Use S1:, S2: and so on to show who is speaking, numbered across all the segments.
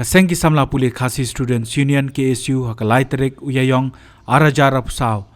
S1: Kasengki samla puli khasi Students Union KSU hakalai terik uyayong arajara pusau.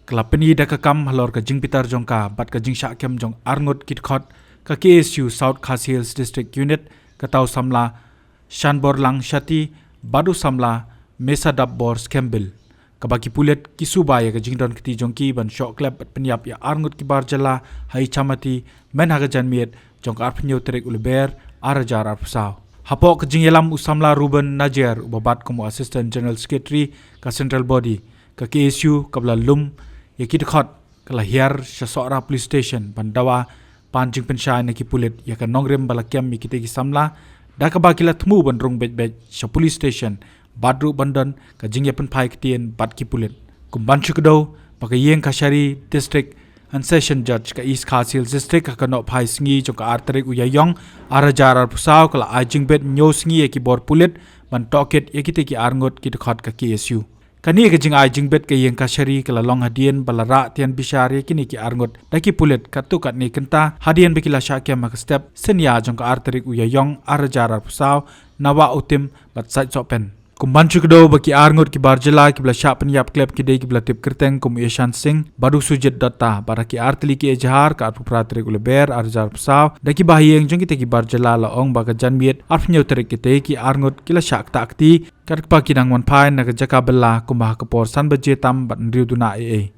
S1: Kala peni da kakam halor ka jing pitar jongka bat ka jing syakem jong arngot kitkhot ka KSU South Khasi Hills District Unit katau samla Shanbor Lang Shati badu samla Mesa Dabbor Skembil. Kabaki pulet kisubaya ka jing don kiti jongki ban syok klep bat penyap ya arngot kibar jala hai chamati men haga janmiet jong arpenyo terik uleber arajara pusau. Hapok kejing yelam usamla Ruben Najer ubabat como Assistant General Secretary ka Central Body ka KSU kabla lum yakit khot kala hiar syasora police station bandawa panjing pensyai na kipulit yaka nongrem balakem mikite ki samla da ka bakila tmu bandrung bet sya police station badru bandan ka jing yapen pai kitien bat kipulit kumban chukdo baka yeng kashari district and session judge ka East Khasi Hills District ka no pai singi jong ka arterik uyayong arajar pusau kala ajing bet nyo singi ki bor pulit ban toket yakite ki arngot ki khot ka KSU kani ka jing ajing bet ka yeng kashari kala long hadien balara tian bishar yakini ki arngot daki pulit katukat ni kenta hadien bekila syakya mak step senia jong ka arterik uyayong arajar pusau nawa utim bat sait sopen kumban chukdo baki arngot ki barjela ki bla syak penyap klep ki dei ki bla tip kerteng kum Yeshan Singh baru sujet data baraki artli ki ejhar ka arpratri uleber arjar psaw daki bahiyeng jong ki barjela la ong baga janmiet arpnyo terik ki ki arngot ki la syak takti karpa ki dangwan pai na jaka bella kumbah kapor san baje tam bat riuduna e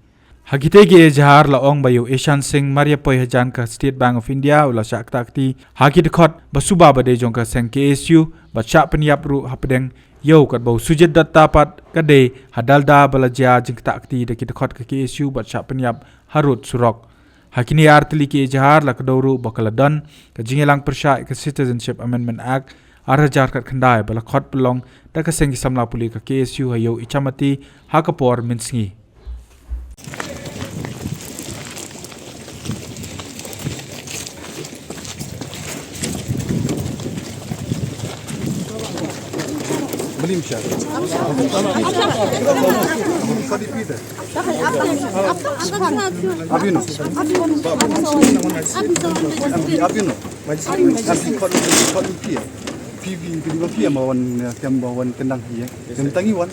S1: Hagite ki ejhar la ong bayu Yeshan Singh Maria Poi Hajan ka State Bank of India ula syak takti hagi dekhot basuba bade jong ka seng KSU bat syak penyap ru hapdeng Yo kat bau sujet data pat kade hadalda balaja jing takti de kita khot ke KSU bat syak penyap harut surok. Hakini artli ki ejhar la kadoru bakaladan ka jingelang persya ke Citizenship Amendment Act arajar kat khandai bala khot pelong da ka sengi samla puli ka KSU hayo ichamati hakapor minsingi. Beli msyar. Abino. PV kedua pia mawan bawan kendang dia. Yang tangi wan.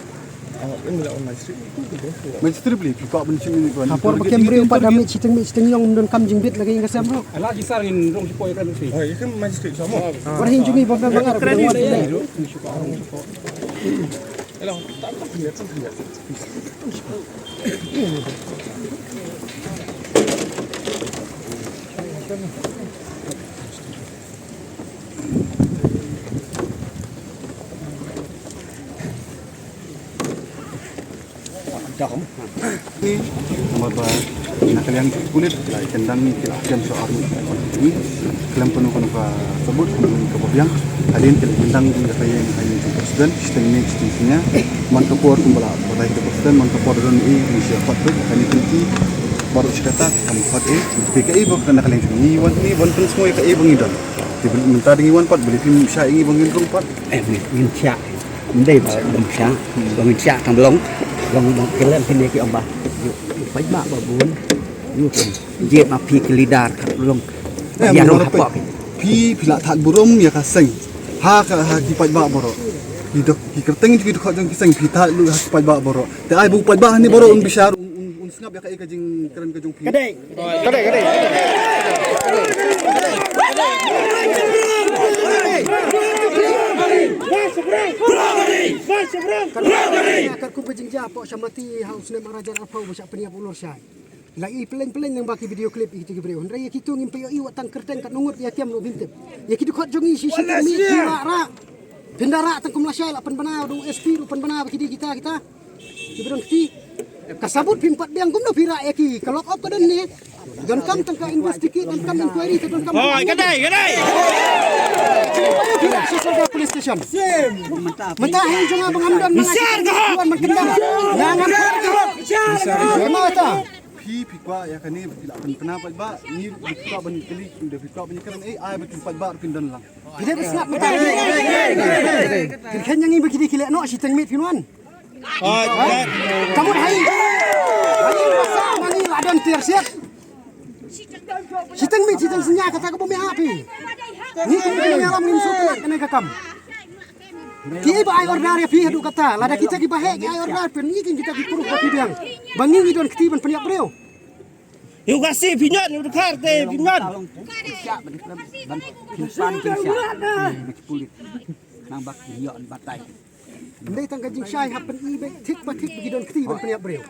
S1: Main beli pipa bencin ni kan.
S2: Apor pakai beri empat damit citeng yang mendon kam jingbit lagi yang kesam lo.
S3: Ala kisar in rong sipoy kan si. Oh, ikan magistrate sama.
S2: Orang hinjungi bangga bangar.
S3: Elang tak lihat sendiri.
S4: Ini nomor nak kalian kulit lah kendang ni jam soal ini kalian penuh sebut ke babiang kalian kendang di kaya yang presiden sistemnya man kapor kumbala pada itu presiden man kapor dan ini siapa tu kalian kunci baru sekata kamu pakai PKI bukan kalian ini wan terus semua PKI bangidon dibeli minta dengan wan pat beli film syah ini bangidon pat
S2: Min syak. Ndai bang syak. Bang syak tang long. Long kelam sini ki ông bà. Bánh mạ bà bún. Yu pun. Jet ma pi kelidar long. Ya long apa.
S4: Pi pila tak burum ya kaseng. Ha ki paj ba boro. Hidup ki kerteng ki kau jeng kiseng pi tak lu ki paj ba boro. Te ai bu paj ba ni boro un bishar un snap ya ka jeng keren ka jeng pi.
S2: Kadai. Akan ku berjingja pok syamati haus ne marajan apau besyak peniap ulur syai. Lagi peleng-peleng yang baki video klip itu ke breun. Raya kitu ngimpe yo iwat tang kerteng kat nungut ya tiam lo bintip. Ya kitu khot jongi sisi kami ra. Bendara tang kum lasyai lapan bana do SP lapan bana baki kita. Ki breun kiti. Kasabut pimpat biang kum do pira ya ki. Kalau op kaden ni. Don kam tang ka investigate dan kam inquiry don kam.
S3: Oh, kadai.
S2: Sesama police station. Mentah yang cuma pengamdan
S3: Besar kau.
S2: Mengendang. Jangan besar. Mana
S4: Pi pikwa ya kan ni bila pernah paj ba ni pikwa ban kali de pikwa ban keren ai betul paj ba pindan lang.
S2: Tidak besar mentah. Kan yang ini begini kilek no si tengmit kinuan.
S3: Oh,
S2: Kamu hai. Hai masa mani ladon tersiap. Siteng mi siteng senya kata ko bumi api. Ni kini alam min suka kena kakam. Ki ba ay order ya pi hadu kata. Lada kita ki bahek ay order pen ni kita ki puruk ba bidang. Bangi ni don ketiban peniap breu.
S5: Yêu kasih pinjat ni dekat deh pinjat.
S2: Ndai tang kajing syai hapen i be tik ba tik bagi don ketiban peniap breu.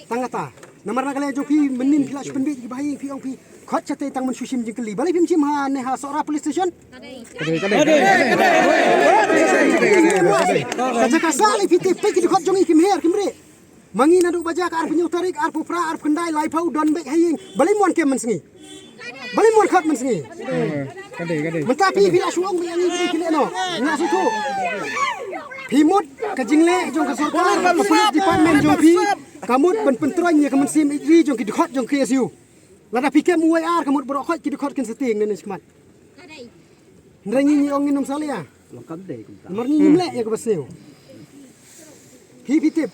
S2: Tangata. Namar na kala jo pi menin kila spen be ki bahai pi ong pi khot chate tang men susim jing keli. Balai pim sim ha ne ha sora police station. Kaja kasali pi tik pe ki khot jong i kim her kim re. Mangi na du baja ka ar penyu tarik ar pupra ar kendai lai pau don be haying. Balai mon kem men sengi. Balai mon khat men sengi. Mentah pi pi la suong be yang i kile no. Nga su tu. Pi mut ka jingle jong ka sarkar ka police department jong pi kamut ben pentronya kamen sim igri jong ki khot jong KSU. Lada pi kem UIR kamut bro khot ki khot ken setting nen skmat. Ndrangi ni ong nom salia. Nomor ni nimle ya ka baseu. Pi tip.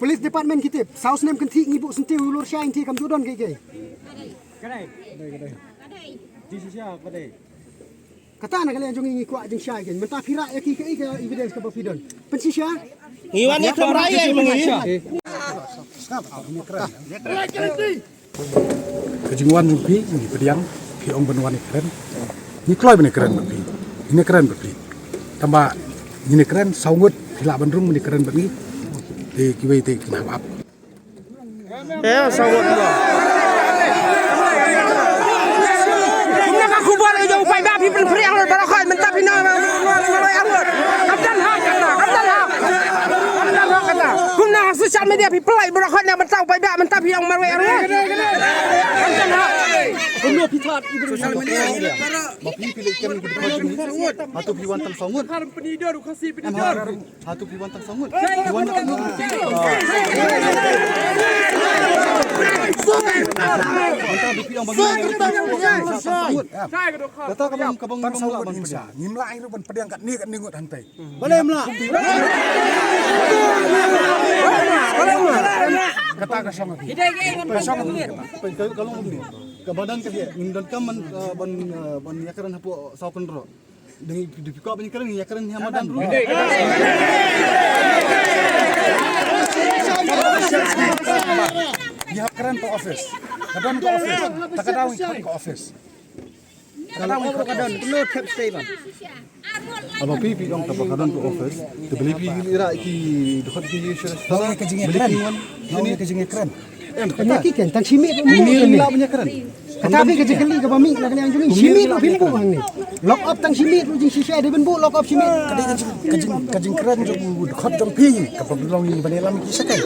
S2: Police department kita saus nem kan thi ngibu sentiu ulur syai thi kam jodon ke. Kata nak kalian jong ngi kuat jeng syai kan. Mentah pira ya ki evidence ka pidon. Pensisya.
S5: Iwan ni teraya mengi.
S3: Kejingwan rupi ni pediang pi ong benwan ni keren. Ni kloi bene keren bepi. Ini keren bepi. Tambah ini keren saungut pila bandrung ni keren bepi. Kiwai te kenapa?
S5: Sawat pula. Nak aku buat aja upaya babi pelperiang le barakah mentah pina malai angot. Abdan hak kata. Guna sosial media pi pelai barakah nak mentah upaya mentah piang malai angot. Abdan hak.
S2: Guna pitat ibu
S5: Sosial media.
S4: Bapi pilih kem ni dekat hatu piwan tang sangut.
S5: Harum penidor kasih penidor.
S4: Hatu piwan tang sangut. Piwan tang Kata kabang Indonesia.
S3: Nimla itu ban pediang kat ni kat ningut hantai.
S2: Boleh mla.
S3: Kata ka sama.
S4: kalau ni kebadan ke dia dan kaman ban yakaran hapo saukan ro. Dengan dipikau ban yakaran hamadan ro.
S3: Dia keren ke office. Kadang ke office. Tak kadang ke office.
S2: Kadang kadang no tap stay ban.
S4: Aba pipi dong tabakadan ke office. Tebeli pi ira ki dekat ki insurance.
S3: Kalau kejingnya keren. Ini kejingnya keren.
S2: Penyakit kan tang simit
S4: Ini lah punya keren.
S2: Tapi kejing keli ke bami nak kalian jung simit lu pintu hang ni. Lock up tang simit lu jing sisa de ben bu lock up simit.
S3: Kejing keren jong dekat jong pi. Kapag long ini bani lam kisah kan.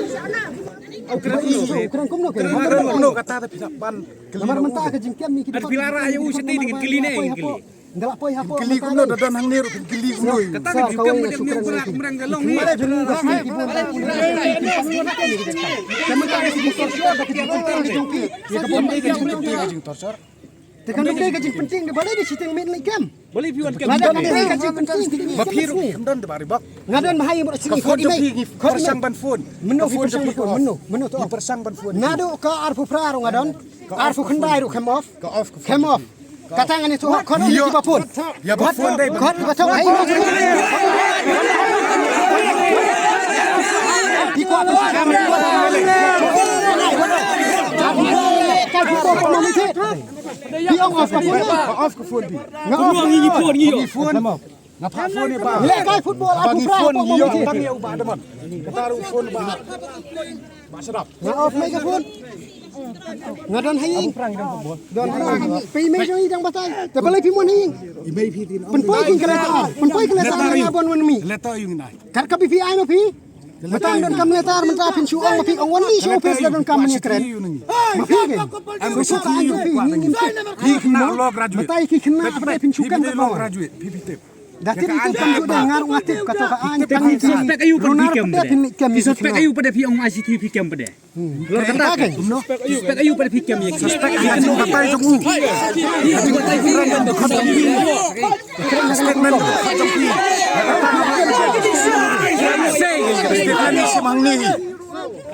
S2: Keren kum no kan.
S3: Ano kata tapi nak ban.
S2: Lamar mentah kejing kem ni kita.
S5: Pilara aja useti dengan keli ni keli.
S2: Ngalak poi hapo.
S3: Keli kuno dadan hang niru keli kuno.
S5: Kata ni juga macam ni kurang galong ni.
S2: Mana jung ka sini ki bon. Kami tak ada kejing torsion dak kejing penting di jung pi.
S3: Ya kapon dia kejing torsor.
S2: Tekan dia kejing penting de balai di siting mit like kem.
S5: Boleh piwan ke.
S2: Ada kejing penting.
S3: Mapiru kamdan de bari bak.
S2: Ngadan bahaya mo sini
S3: Kafon jong pi persang ban phone.
S2: Menu persang ban menu to.
S3: Persang ban phone.
S2: Nado ka arfu praro ngadon. Arfu khendai ru kem off. Kem off. Katangan itu hak kon di bapun.
S3: Ya bapun dai.
S2: Kon baca ai. Di ko apa kamera. Biong off ka phone.
S3: Off ke phone bi.
S5: Peluang ini phone ni.
S3: Phone. Ngapa phone ni ba?
S2: Lekai football aku
S3: Bagi
S2: praro
S3: phone
S2: mo
S3: yo
S2: mo.
S3: bang ya ubah deman. Kata ru phone ba. Ba sedap.
S2: Nga off mai ka phone. Ngadon haying. Don haying. Pi mai jong idang batai. Te balai pi mon haying.
S3: Imei pi tin.
S2: Pen poi kin keleta. Pen poi keleta ngabon wan mi.
S3: Leto yung nai.
S2: Kar ka pi ai no pi. Matang don kam letar mentra pin su ong pi ong wan mi su pes don kam ni keren. Ma pi ke. Am ko suka ai pi ni.
S3: Hi kena law graduate.
S2: Batai ki kena pada pin su kan
S3: law graduate. Pi tip.
S2: Dati itu kan sudah ngaruh ngatif kata kaan.
S5: Suspek ayu pada pikem pada. Suspek ayu pada piong ICT pikem pada. Lor kata kan. Suspek ayu pada pikem ya.
S3: Suspek dia tu batai jong. Jadi batai kurang dan dekat jong pi. Statement dekat jong pi. Statement ni si mangni.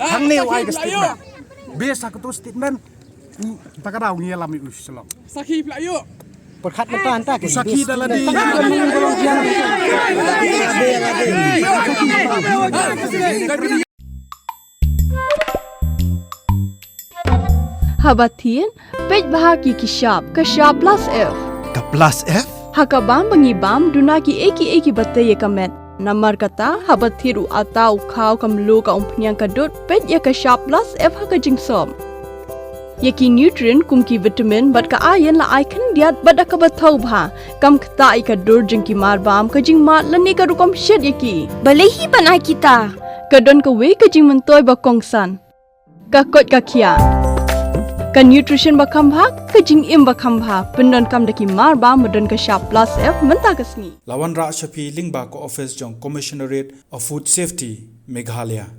S3: Hang ni wai ke statement. Biasa ke tu statement. Tak ada ngi alami us selong.
S5: Sakit pula yuk.
S2: perkat mentah entah ke
S3: Sakit dalam di.
S6: Habatin, pej bahagi kishab, kashab plus F.
S7: Ka plus F?
S6: Hakabam bangibam dunaki eki batay kamet. Namar kata habatiru atau kau kamlu ka umpnyang kadut pej ya kashab plus F haka jingsom. Yaki nutrient kumki vitamin bat ka ayan la aikan diat bat ka batau bha. Kam kata ika dur jingki marbam ka jing mat lani ka rukom shed yaki.
S8: Balehi banai kita.
S6: Kadon ka we ka jing mentoy ba kongsan. Ka kot ka kia. Ka nutrition ba kambha ka jing im ba kambha pendon kam daki marba medon ka sharp plus F mentah kasni.
S1: Lawan Ra Shafi lingba ko office jong Commissionerate of Food Safety Meghalaya.